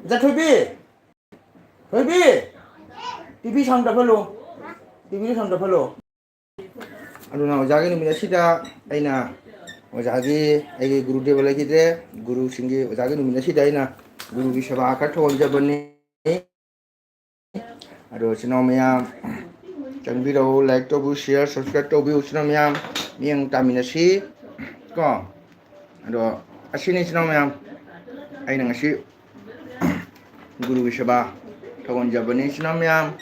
자, 토이비, TV 상답할로, TV 상답할로. 아루나 오자기 놈이나 시다, 아이나 오자기, 아기 구루데브 라기데, 구루 싱기 오자기 놈이나 시다, 아이나 구루기 샤바 카토 온자버니, 아루 시노미야, 장비로 like tobu share, subscribe tobu 시노미야, 미양 따미나 시, 거, 아루 아시니 시노미야, 아이나 시 guru shaba thawon jabani sinamyam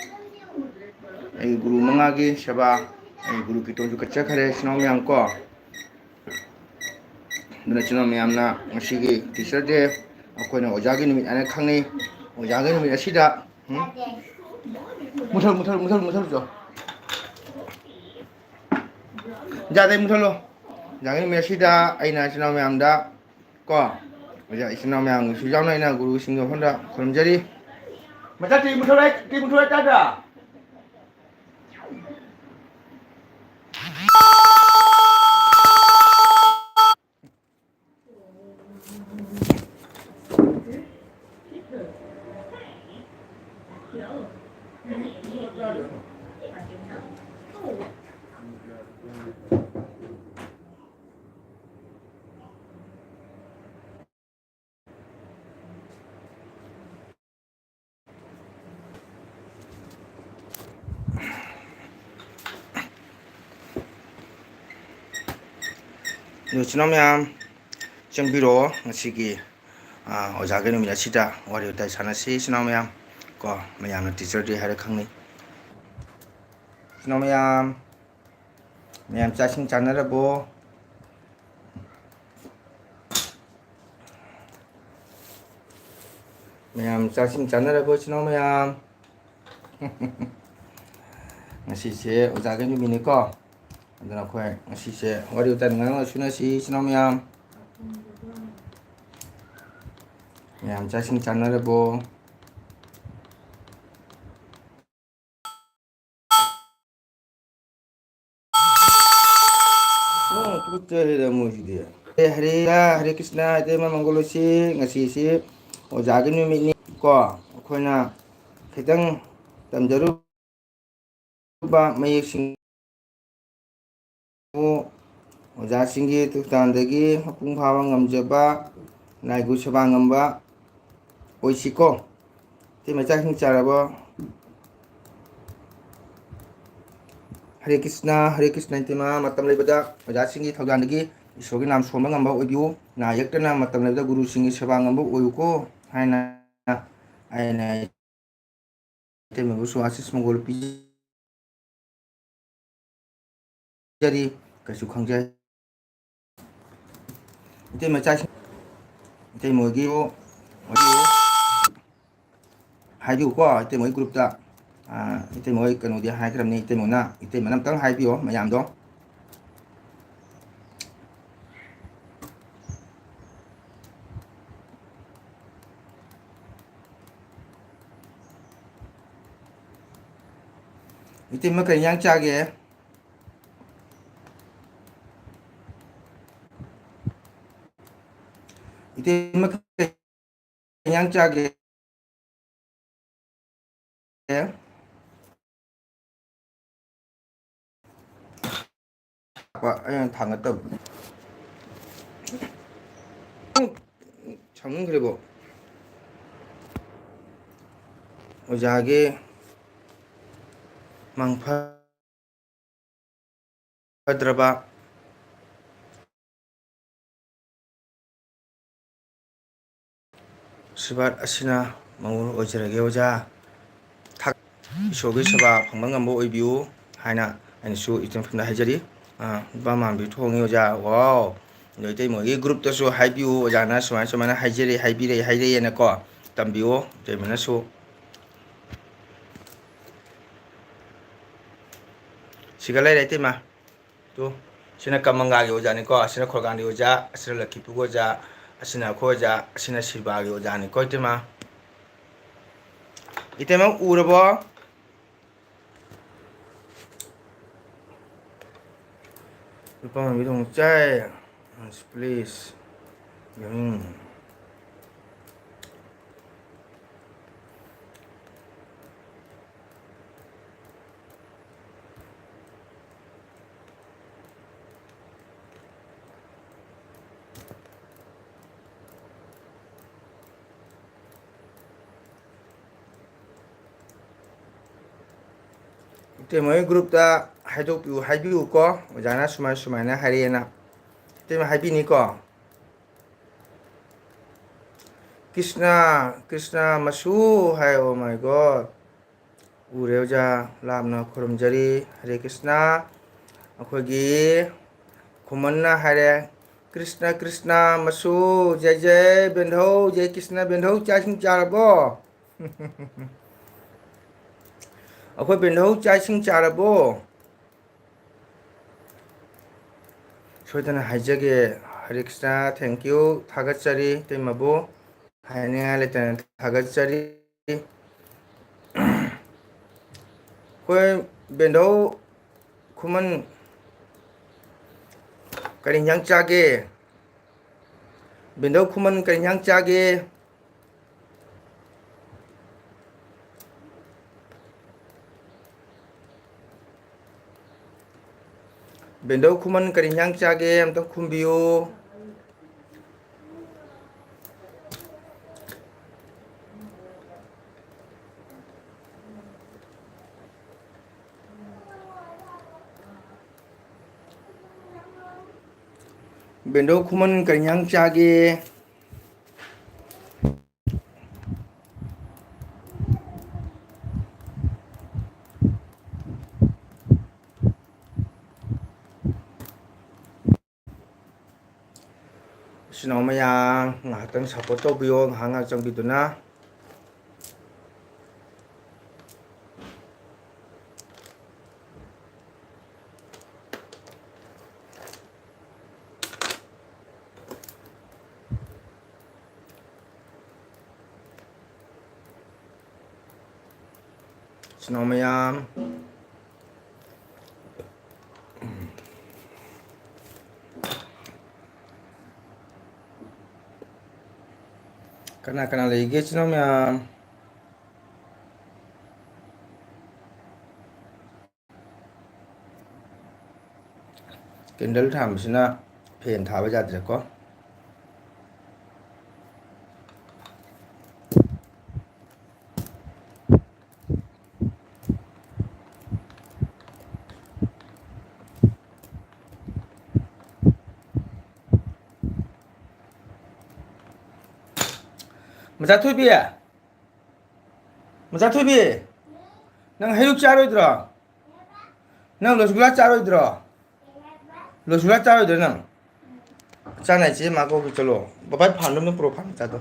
ai guru mangagi shaba ai guru ki tonju kacha khare sinamyam ko dana sinamyam na ngashigi teacher day akoina ojagi numit ane khangni ojagi numit asida muthal jo jade muthalo jagi numit asida aina sinamyam da ko oja sinamyam su jauna ina guru singo honda khomjari mata ti muthal tada 누치놈야 정비로 ngasi기 오자게 놈이라 시다 와리오 다이 사나시 시놈야 거 마야나 티처 데 하레 캉니 시놈야 마얌 짜싱 짜나라보 마얌 짜싱 짜나라보 시놈야 ngasi세 오자게 놈이니 거 andana khoi ngasise wari utan ngang suna si sinomyam yam chasing channel bo tutte da mujidi hare krishna te mangolo si ngasisi o jaginu mi ko khoina khitang tamjaru ba mayik sing 오자싱기 특단되기 학궁파왕 감저바 나이구 처방음바 오이시고 티메자 힘짜라버 हरे कृष्णा तिमा मतम लेबदा ओजासिंगी थौदानगी इसोगी नाम Soma ngamba ओबियो ना यक्तना मतम लेबदा गुरु सिंगी सेवा ngamba ओयुको हाइना आइना तेमेबु सुआसिस Mongol पि जरी कछु खंगजाय इते मचा इते मोगी ओ हाइबियो को इते मोई ग्रुप दा इते मोई कनो दि हाइ खरमनी इते मोना इते मनम तंग हाइबियो मयाम दो इते मकन yang चागे 이때 그냥 짜게 그냥 당했다 장은 그래 뭐 오자게 망파드라바 시발 아시나 망우 오지라게 오자 탁 쇼게 셔바 방방감보 오이비우 하이나 아니수 이점 품나 하자리 바만 비통이 오자 와우 너희들 뭐이 그룹도수 하이비우 오자나 수만수만나 하이제리 하이비레 하이레에나 거 담비오 되면서 시갈래 레티마 또 시나 까망가게 오자니 거 시나 콜간디 오자 시나 럭키푸고 오자 asina khoja asina silba ge ojani koitema itema urabo lupa mami dong chai please yang ꯇꯦꯝꯃꯣꯏ ꯒ꯭ꯔꯨꯞꯇ ꯍꯥꯏꯕꯤꯌꯨꯀꯣ ꯑꯣꯖꯥꯅ ꯁꯨꯃꯥꯏꯅ ꯍꯥꯏꯔꯛꯑꯦꯅ ꯇꯦꯝꯃ ꯍꯥꯏꯕꯤꯅꯤꯀꯣ ꯀ꯭ꯔꯤꯁꯅ ꯃꯁꯨ ꯍꯥꯏ ꯑꯣ ꯃꯥꯏ ꯒꯣꯗ ꯎꯔꯦ ꯑꯣꯖꯥ ꯂꯥꯞꯅ ꯈꯨꯔꯨꯝꯖꯔꯤ ꯍꯔꯦ ꯀ꯭ꯔꯤꯁꯅ ꯑꯩꯈꯣꯏꯒꯤ ꯈꯨꯃꯟꯅ ꯍꯥꯏꯔꯦ ꯀ꯭ꯔꯤꯁꯅ ꯃꯁꯨ ꯖय ꯖय ꯕꯦꯟꯙꯧ ꯖय ꯀ꯭ꯔꯤꯁꯅ ꯕꯦꯟꯙꯧ ꯆꯥꯛ ꯏꯁꯤꯡ ꯆꯥꯔꯕꯣ ꯑꯩꯈꯣꯏ ꯕꯦꯟꯙꯧ ꯆꯥꯛ ꯏꯁꯤꯡ ꯆꯥꯔꯕꯣ ꯁꯣꯏꯗꯅ ꯍꯥꯏꯖꯒꯦ ꯍꯔꯦ ꯀ꯭ꯔꯤꯁꯅ ꯊꯦꯡꯀ꯭ꯌꯨ ꯊꯥꯒꯠꯆꯔꯤ ꯇꯦꯝꯃꯕꯨ ꯍꯥꯏꯅꯤꯡꯉꯥꯏ ꯂꯩꯇꯅ ꯊꯥꯒꯠꯆꯔꯤ ꯑꯩꯈꯣꯏ ꯕꯦꯟꯙꯧ ꯈꯨꯃꯟ ꯀꯔꯤ ꯏꯟꯖꯥꯡ ꯆꯥꯒꯦ ꯕꯦꯟꯙꯧ ꯈꯨꯃꯟ ꯀꯔꯤ ꯏꯟꯖꯥꯡ ꯆꯥꯒꯦ ꯕꯦꯟꯙꯧ ꯈꯨꯃꯟ ꯀꯔꯤ ꯏꯟꯖꯥꯡ ꯆꯥꯒꯦ ꯑꯝꯇꯪ ꯈꯨꯝꯕꯤꯌꯨ ꯕꯦꯟꯙꯧ ꯈꯨꯃꯟ ꯀꯔꯤ ꯏꯟꯖꯥꯡ ꯆꯥꯒꯦ ꯏꯆꯤꯟ ꯏꯅꯥꯎ ꯃꯌꯥꯝ ꯉꯥꯏꯍꯥꯛꯇꯪ ꯁꯞꯄꯣꯔꯠ ꯇꯧꯕꯤꯌꯣ ꯉꯥꯏꯍꯥꯛ ꯆꯪꯕꯤꯗꯨꯅ 이ꯆꯤꯟ ꯏꯅꯥꯎ ꯃꯌꯥꯝ ꯀꯅꯥ ꯂꯩꯒꯦ 이ꯆꯤꯟ ꯏꯅꯥꯎ ꯃꯌꯥꯝ ꯀꯦꯟꯗꯜ ꯊꯥꯟꯕꯁꯤꯅ ꯐꯦꯟ ꯊꯥꯕ ꯌꯥꯗ꯭ꯔꯦꯀꯣ ꯃꯆꯥꯊꯣꯏꯕꯤ ꯃꯆꯥꯊꯣꯏꯕꯤ ꯅꯪ ꯍꯩꯔꯨꯛ ꯆꯥꯔꯣꯏꯗ꯭ꯔꯣ ꯅꯪ ꯔꯣꯁꯒꯨꯜꯂꯥ ꯆꯥꯔꯣꯏꯗ꯭ꯔꯣ ꯔꯣꯁꯒꯨꯜꯂꯥ ꯆꯥꯔꯣꯏꯗ꯭ꯔꯣ ꯅꯪ ꯆꯥꯅ ꯏꯆꯦ ꯃꯥ ꯀꯧꯒꯦ ꯆꯠꯂꯣ ꯕꯕꯥ ꯐꯥꯟꯗꯣ ꯑꯝꯇ ꯄꯨꯔꯛꯑꯣ ꯐꯥꯟ ꯃꯆꯥꯗꯣ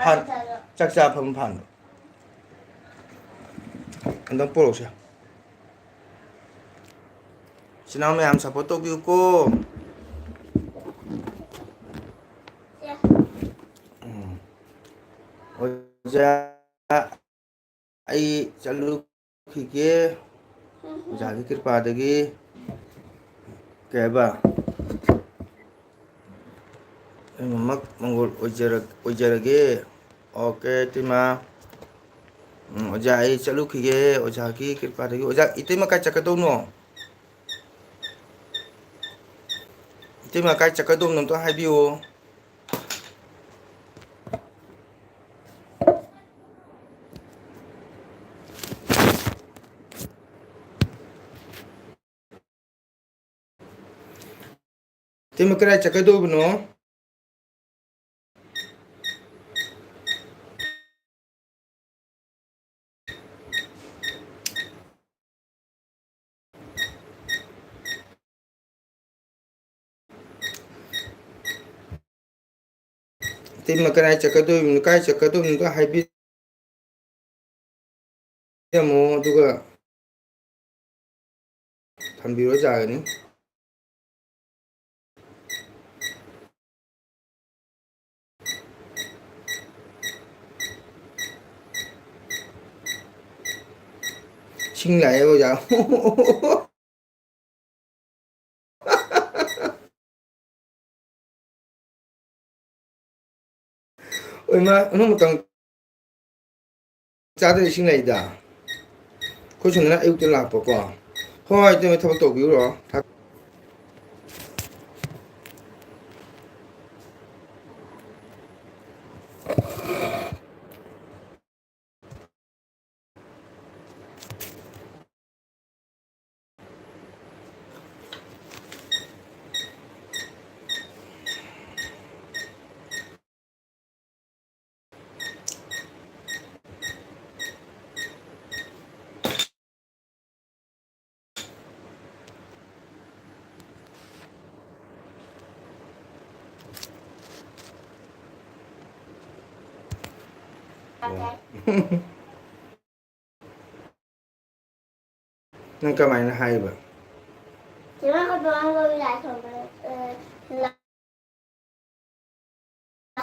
ꯐꯥꯟ ꯆꯥꯛ ꯆꯥꯐꯝ ꯐꯥꯟꯗꯣ ꯑꯝꯇꯪ ꯄꯨꯔꯛꯎꯁꯦ 이ꯆꯤꯟ ꯏꯅꯥꯎ ꯃꯌꯥꯝ ꯁꯞꯄꯣꯔꯠ ꯇꯧꯕꯤꯌꯨꯀꯣ ꯑꯣꯖꯥ ꯑꯩ ꯆꯠꯂꯨꯈꯤꯒꯦ ꯑꯣꯖꯥꯒꯤ ꯀ꯭ꯔꯤꯄꯥꯗꯒꯤ ꯀꯩ ꯍꯥꯏꯕ ꯑꯩꯃꯛ ꯃꯪꯒꯣꯜ ꯑꯣꯏꯖꯔꯒꯦ ꯑꯣꯀꯦ ꯏꯇꯩꯃ ꯑꯣꯖꯥ ꯑꯩ ꯆꯠꯂꯨꯈꯤꯒꯦ ꯑꯣꯖꯥꯒꯤ ꯀ꯭ꯔꯤꯄꯥꯗꯒꯤ ꯑꯣꯖꯥ ꯏꯇꯩꯃ ꯀꯥꯏ ꯆꯠꯀꯗꯧꯅꯣ 이때만 ꯀꯥꯏ ꯆꯠꯀꯗꯧꯅꯣ ꯑꯝꯇ ꯍꯥꯏꯕꯤꯌꯨ 이때만 그래 ಚಕ್ಕದೋಗ್ನು 이때만 그래 ಚಕ್ಕದೋಗ್ನು ꯀꯥꯏ ಚಕ್ಕದೋಗ್ನು 하이비 뭐 누가 담비로 자ꯒꯅꯤ 싱라요 야 얼마 어느 못당 짜들이 싱라이다 그중에 아육들 나빠고 허이 때문에 타박 또 비우러 นั่นก็หมายให้แบบ Chỉ nó có đồ rồi lại không là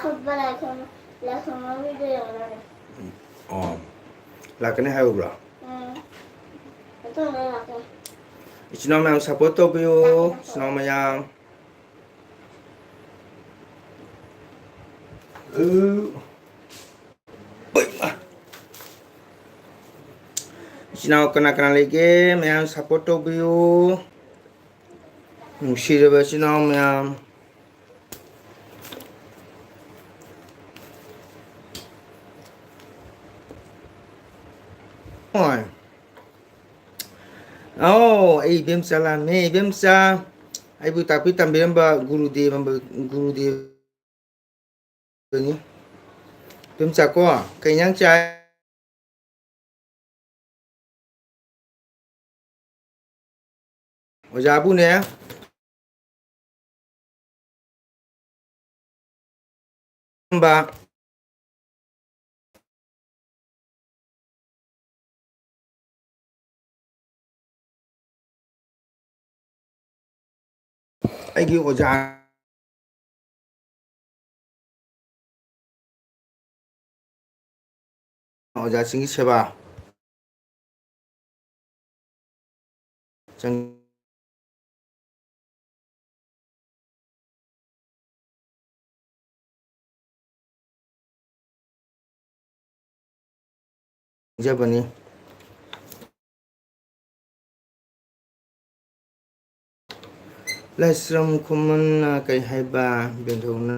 không phải là không có video rồi. อ๋อหลักกันให้แบบ Itu là lạc rồi. Ichino mayang support to biyo Ichino mayang Ichino kena lagi mayang support to biyo Shire ba Ichino mayang Oi Oh, bimsa lah me bimsa. Ibu tapi também ba guru de ni. Bimsa ko kanyang chai. Oja bu ne. Ba Aigi oja Oja singi seba. Chang Jabani. Lesram kuman kay haiba bentong na.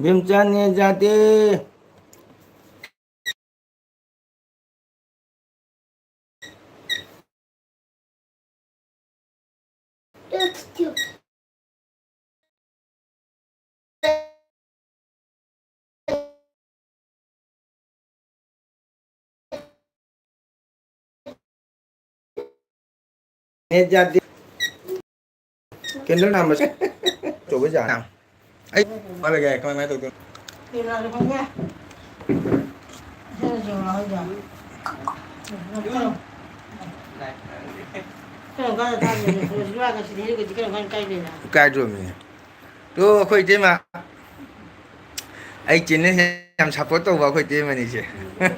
Bimsa ni jati. YouTube. Ni jati. Kendal nama. Coba jangan. Mana gaya? Kau main tu? Đi ra được không nhá? Thế là chiều nói giờ. Cái này có tham gia được rồi, cái gì đấy cái này cây này nè. Cái rồi mình. Tu khơi thế mà. Ai chính là làm support tu vào khơi thế mà đi chứ. Cây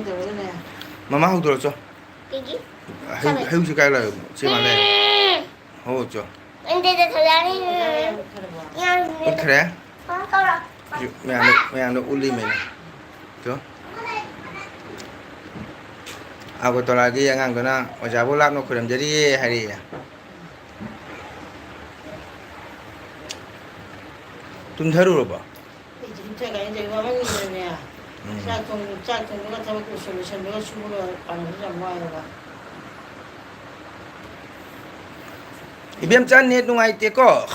rồi cái này. Mama không được cho. Cái gì? Hay chứ cái là chỉ mà này. Hô cho. Anh đây là thời gian đi. Út khé. Không câu rồi. Mẹ ăn được uli mình. Cho. Aku tu lagi yang angkat na. Wajah bola nak kurang jadi hari ya. Tum tharu roba. 진짜 이제 이거 하는 거냐? 짝퉁 누가 잡고 있으면 내가 죽으러 가는 거지 뭐야? Ibem chan net nung ai te ko.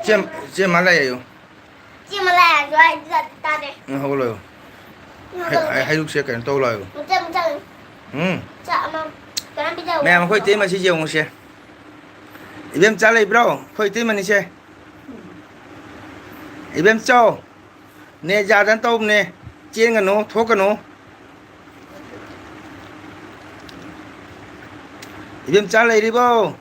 Chem malay yo. Chị mà là rồi giật ta đây. Hô lo. Hay lúc xe cảnh tàu lo. 100%. Chợ mà. Cái này bây giờ. Mẹ mà khơi thế mà chỉ chiều một xe. Ibem chan lại bro, khơi thế mà đi xe. Ibem cho. Nè ra đến tôm nè. Chiên cái nó, thốt cái nó. Ibem chan lại đi bro.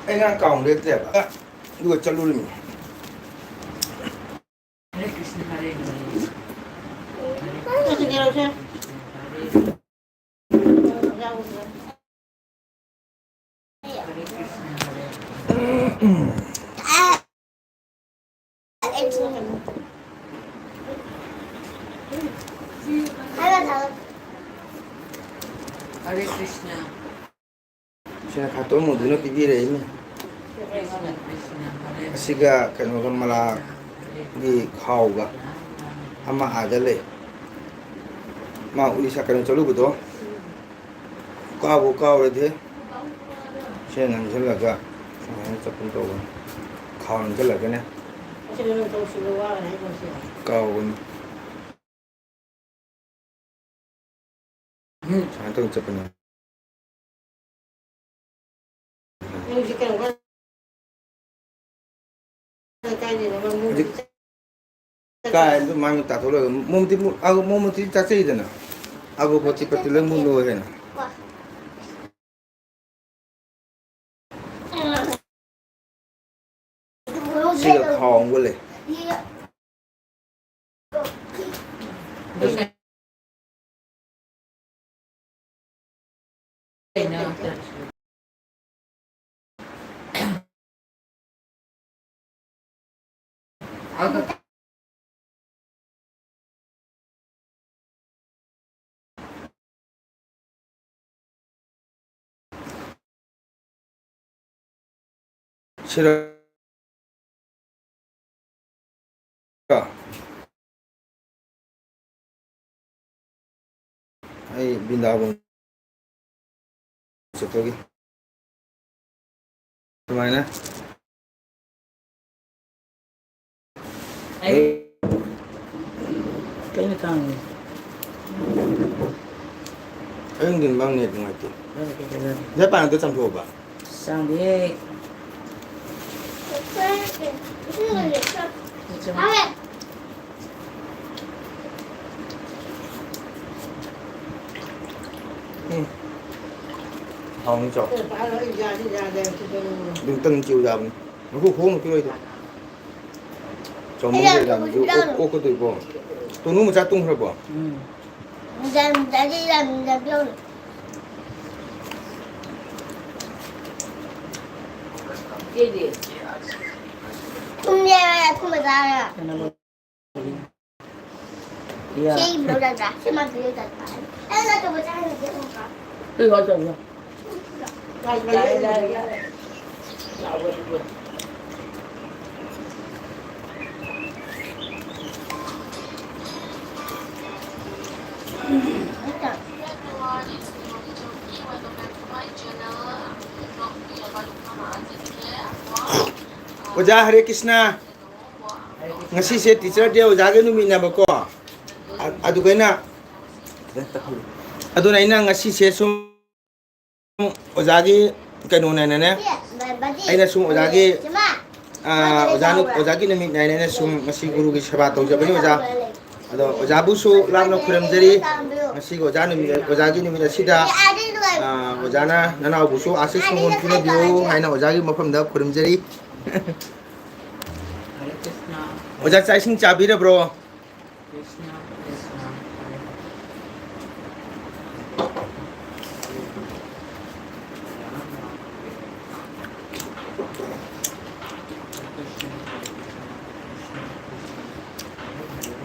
anh ngang còng đấy đẹp ạ đuổi chân luôn mình Hare Krishna, Hare Krishna. Kasi ginaw siya. Hare Krishna, Hare Hare Krishna. Sina khato mo dun TV re mi Krishna Krishna, Hare asiga kano kan mala di khau ga ama ajale ma ulisa kan chalu budo ka re the sen nan jala ga chapun to khau nan jala ga ne Kasi ginaw ito suluwa. ka won sa to chapun Yung si Kano ka. Kaya nila. Mag-movie. ka do ma mi ta to lo mo ti ta sei dana ago ko ti patil mo no he na siga khong wo le Krishna. No. Okay. 싫어. Ay, binabong sa togi. Kumain na? Ay, kaya kang Ayun din bang net nga ito? Diba paano ito sampo ba? sang di Không chọc. Paano iya dahil ito Đừng tân chiều giờ nó hú hú một cái thôi. Cho mấy người làm dù ô có tuổi bỏ. Tôi nuôi một cha tung rồi bỏ. Mình đi làm luôn. Cái gì? Không nghe không mà ra Dạ. Khi đâu ra ra, khi mà tôi ra. Em ra cho bữa sáng được không có? Tôi gọi chồng rồi. Đây. Dạo rồi. Oja Hare Krishna. Ngasi se teacher dia oja ge numi na ba ko. Adu kai na. Adu na ina ngasi se sum oja ge kanu na na. Ai na sum oja ge oja ge numi na na sum ngasi guru gi seba to ja bani oja. Ado oja bu su lam no khuram jari. Ngasi go oja numi oja ge numi na sida oja na nana bu su asis sungun puna biu hai na oja ge mafam da khuram jari. Hare Krishna. Oja chai sing chabi ra bro. Krishna Krishna.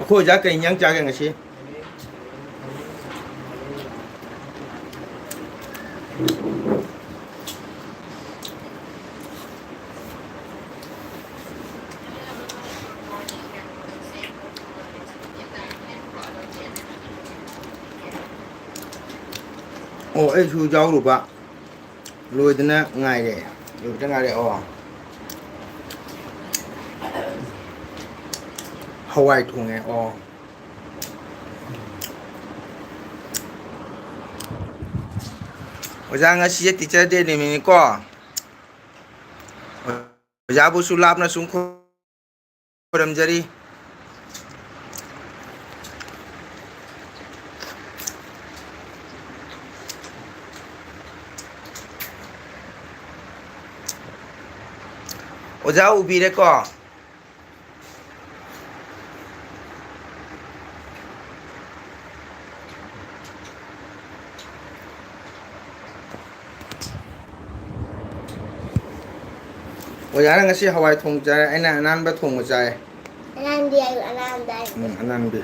Ko oja kai nyang cha ge ngasi. Ai chú cháu đủ bạ lùi tới nè ngày để lùi tới ngày để Hawaii thùng nghe Oja nga siya teacher din ni mini ko Oja bu sulap na sungko Kodam jari 오자 우비래꺼 오자는 것이 하와이 통짜에 아이나 안한바 통짜에 anh đi anh đây 안한비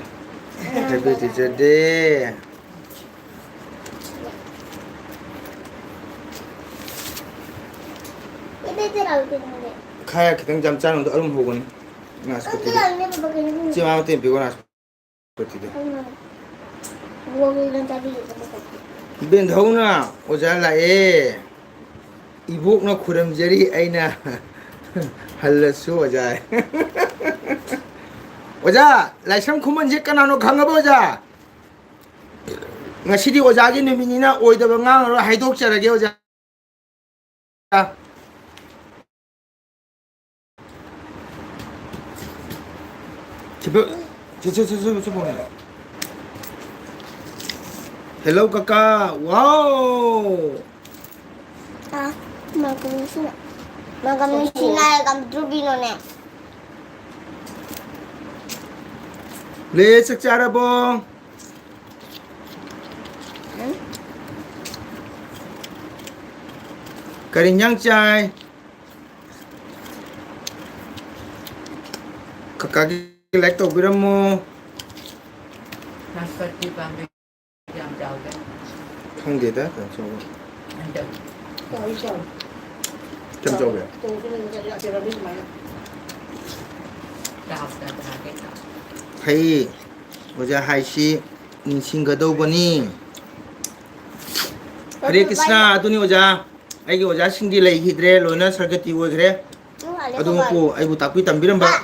데비티제데 cái đây cái đầu cái này 카야 기등 잠자는 거 얼음 호군 나스 cái 코티 đầu này mà cái này 지금 아무 때 비고 나스 코티 vô lên ta đi 빈 더우나 오잘라에 이복나 구름절이 아이나 할러수 오자 오자 라이참 쿠먼 제까나노 강가보자 nga sidi ojagi numinina oidaba ngangro haidok charage oja 저 보내. Hello kakak. Wow. à mà cầm xin này cầm rubino nè Le chắc chara bông. Karin yang chai. Kakak like to biram mo. Transport đi bằng làm giàu cái Không để đó, cho. anh chồng Rồi chồng. Chăm cho về. Tôi cái này sẽ cho nó biết mà. đào ra cái nào Hay. Oja hai si ning ga do bani. Hare Krishna aduni oja. Ai oja singdi lai hidre loina sargati wo gre. Adung ko ai bu takpi tambiram ba.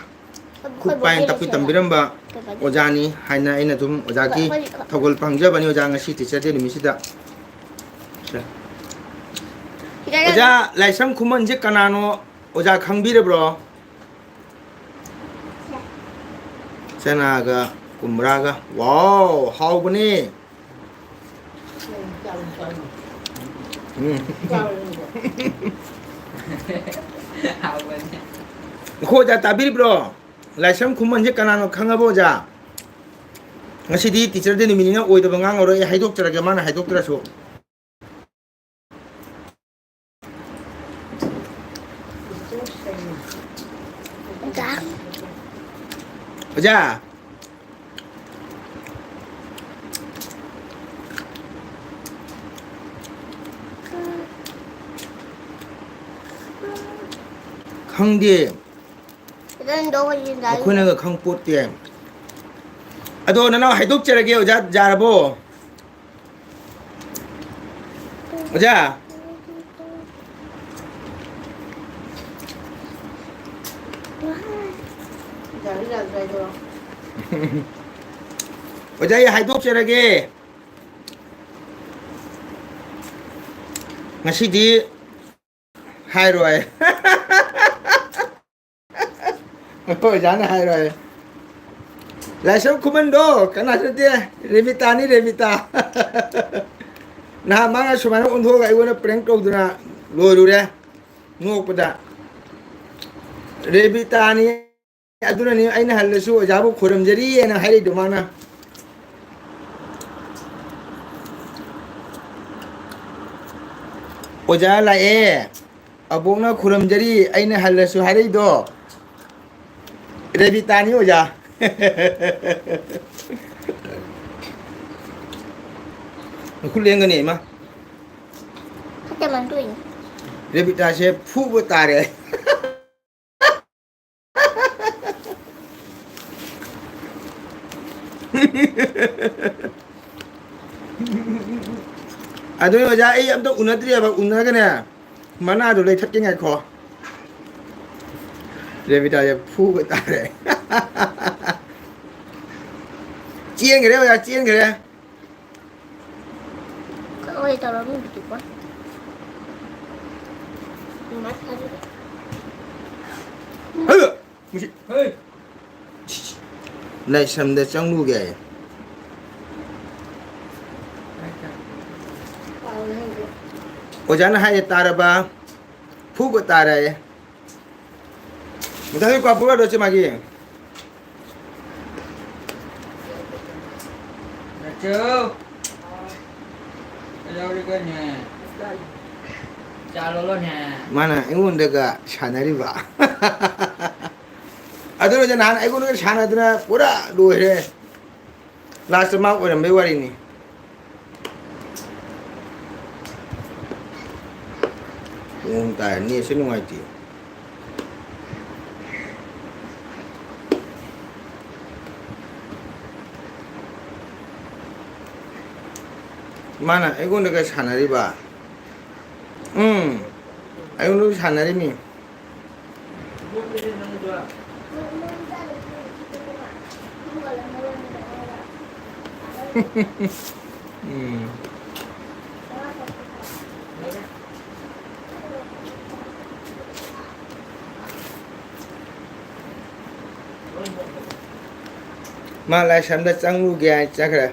Khuppain takpi tambiram ba. 오자니 하이나 아이나 좀 오자기 턱을 방접하니 오자가 시 티셔츠 미시다 오자 라이삼 쿠먼 제 까나노 오자 강비레 브로 세나가 쿰라가 와우 하우브니 hào bên 코자 따비리 브로 라이삼 쿠먼 제 까나노 강아보자 ngasi teacher de nimina oida bangang oro e haidok tara mana haidok tara so dạ 오자 강디 lên đâu có gì đấy 코네가 강포띠에 아도 나나 하이독 자라게 오자 자라보 오자 Giờ đi làm về rồi. 오자 이 하이독 자라게 ngasi hai rồi 오자는 hai rồi lại sống commando cái nào thế remita ni remita na mang số mà nó ôn thua cái nó prank câu đó lôi luôn đấy ngốc bữa remita ni aduna ni anh hal số giá bộ khoram jari anh hay đi đâu mà 오자 lại abong na khoram jari anh hal số hay đi đâu remita ni 오자 쿨리한 거니 마 cái mình tuổi 레비타 셰 푸부 따레 아도니 오자 이 암도 우나드리야 봐 우나가네 마나도 레 탁경에 코 레비타 셰 푸부 따레 찌엔 그래 오자 찌엔 그래 ôi tao nó bị quá mắt thôi 으 무시 ơi lại xem để trong nu kìa 오자는 하에 따라봐 푸고 따라해 다시 과부가 넣지 마기. Chưa. Đâu đi cái nhà. Cha luôn nè. mana ingun daga shanari ba. Adoro je nan aigun daga shanadna pura loire. Last ma ko me wari ni. Ta ni sinu ngai ti. Mana aigun daga shanari ba. Aigun daga shanari mi. Mà lại xem đất trắng lu kia chắc là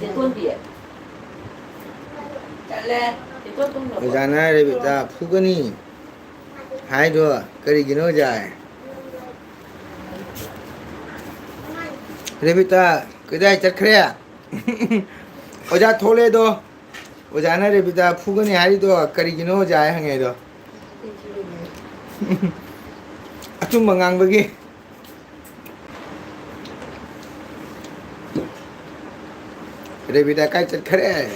Thì con biển. Chạy lên. Thì con không được. thời gian này để bị ta phu cái ni hai đứa cái gì nó dài để bị ta cái đây chắc khỏe ở nhà thô lệ đó ở nhà này để bị ta phu cái ni hai đứa cái gì nó dài hàng ngày đó 좀 망한 거기 그래 비다 깔짝 그래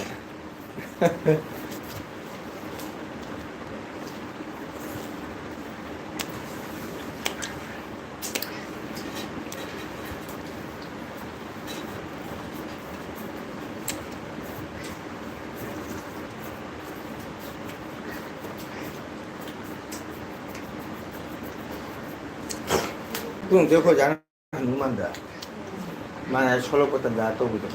그럼 내가 자는 누만다 만에 솔로부터 나또 보자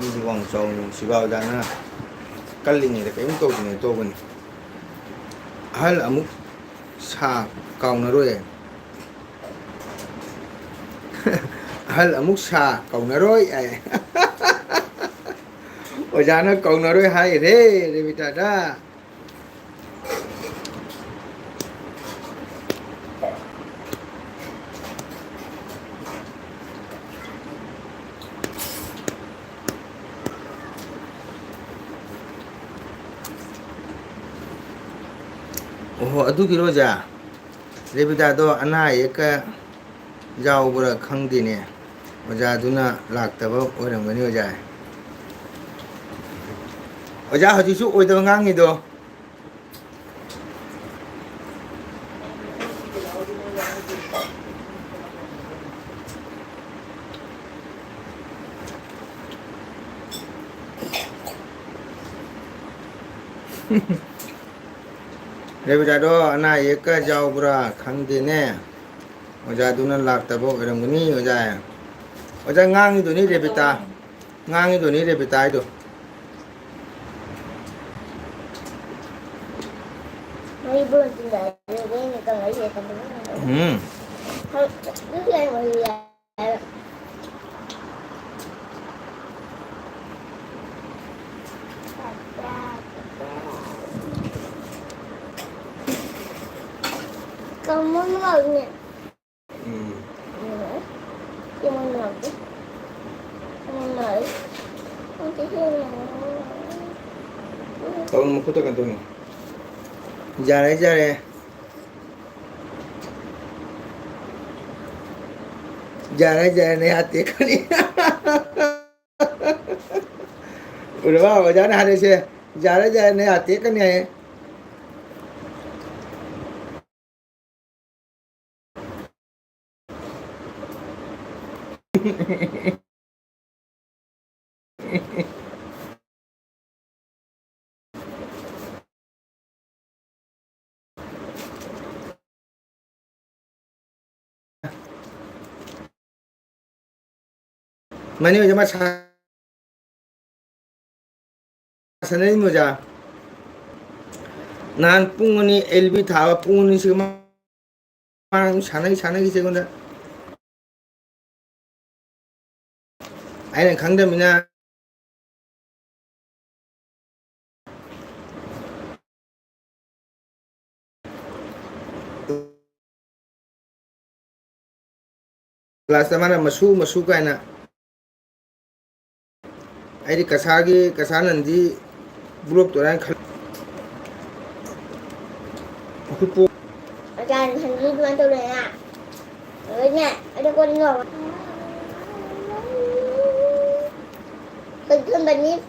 이 왕정 시바오잖아 깔링이 이렇게 또 보네 또 보네 할 아무 사 가오나로에 할 아무 사 가오나로에 어자나 가오나로에 하이 래 비타다 어두기로자 레비다도 하나 얘가 자오브라 강디네 어자두나 락다고 오랑거니 어자 어자 허지수 오이도 강이도 레비다도 하나 얘가 자오브라 강디네 어자두나 락다고 오랑거니 어자 어자 강이도니 레비다 강이도니 레비다이도 Mấy bữa trên đời cái này con nghĩ vậy con đúng thôi đứt lên mọi người con muốn ngồi nè cho con ngồi chứ con ngồi con chỉ là Tahun mau kutu kan tuh. Jare jare. Jare jare nih hati kali. Udah bawa jangan ada sih. Jare jare nih hati kan ya. Mani aja mas sana ini moja. Nan punguni LB thawa punguni sih mang sana gitu kan. Ayo kang dah mina last ꯃꯥꯅ ꯃꯁꯨ ꯀꯥꯏꯅ ꯑꯩꯗꯤ ꯀꯁꯥꯅꯟꯗꯤ ꯕꯨꯂꯣꯛꯇꯣꯏꯔꯥꯅ ꯈꯜ Ajan sendiri cuma tuh ya. Banyak ada kau dengar. Kerja banyak.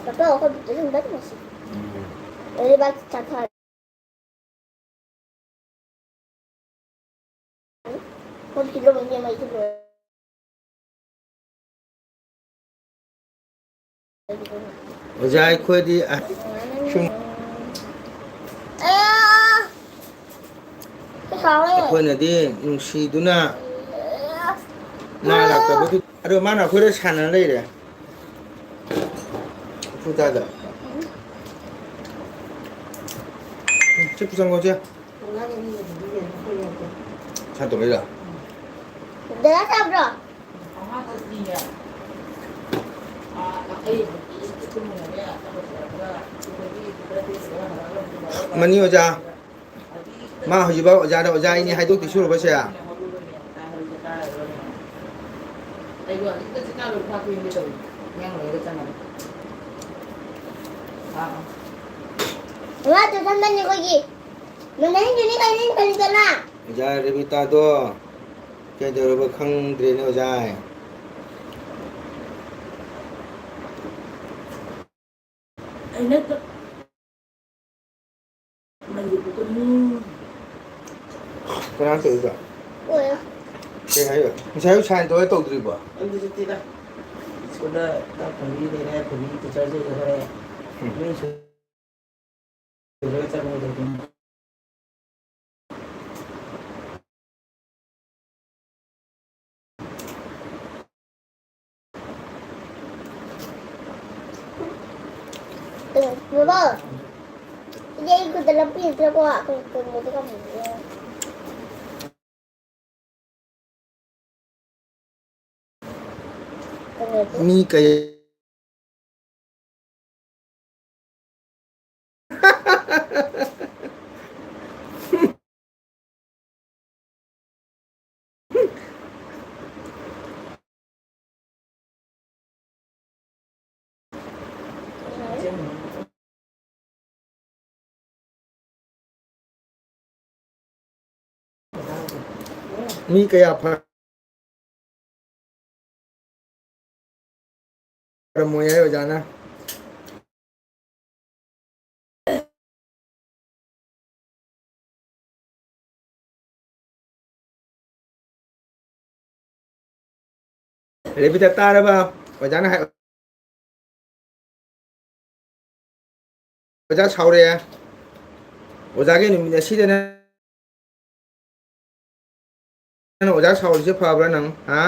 Tapi aku betul betul masih. Jadi baca cakap. Kau tidak banyak macam tu. ꯑꯣꯖꯥ ꯑꯩꯈꯣꯏꯗꯤ ꯁꯨꯝ ꯑꯩꯈꯣꯏꯅꯗꯤ ꯅꯨꯡꯁꯤꯗꯨꯅ ꯃꯥ ꯂꯥꯛꯇꯕꯗꯨ ꯑꯗꯣ ꯃꯥꯅ ꯑꯩꯈꯣꯏꯗ ꯁꯥꯟꯅ ꯂꯩꯔꯦ ꯐꯨꯇꯥꯗ ꯆꯤꯞ ꯆꯪꯉꯣꯁꯦ ꯁꯥꯟꯇꯣꯛ Dah sabra. ꯃꯅꯤ ꯑꯣꯖꯥ ꯃꯥ ꯍꯧꯖꯤꯛꯐꯥꯎ ꯑꯣꯖꯥꯗ ꯑꯣꯖꯥ ꯑꯩꯅꯤ ꯍꯥꯏꯗꯣꯛꯇꯤ ꯁꯨꯔꯕꯁꯦ Wah, tu sampai ni kau ye. Mana ni kau ni sana. ꯑꯣꯖꯥ ꯔꯦꯕꯤꯇꯥꯗꯣ ꯀꯩꯗꯧꯔꯕ ꯈꯪꯗ꯭ꯔꯦꯅꯦ ꯑꯣꯖꯥ ꯀꯅꯥ ꯇꯧꯔꯤꯕ Oh ya. ꯀꯩ ꯍꯥꯏꯕ ꯉꯁꯥꯏ ꯁꯥꯏꯟ ꯇꯧꯔ ꯇꯧꯗ꯭ꯔꯤꯕꯣ Baba. Dia ikut dalam pintu aku mau tu kamu. ꯃꯤ ꯀꯩ ꯃꯤ ꯀꯌꯥ ꯐꯔꯝꯃꯣꯏ ꯍꯥꯏ ꯑꯣꯖꯥꯅ ꯔꯦꯕꯤꯇꯥ ꯇꯥꯔꯕ ꯑꯣꯖꯥꯅ ꯍꯥꯏ ꯑꯣꯖꯥ ꯁꯥꯎꯔꯛꯑꯦ ꯑꯣꯖꯥꯒꯤ ꯅꯨꯃꯤꯠ ꯑꯁꯤꯗ ꯅꯪ ꯑꯣꯖꯥ ꯁꯥꯎꯔꯤꯁꯦ ꯐꯕ꯭ꯔꯥ ꯅꯪ ꯍꯥ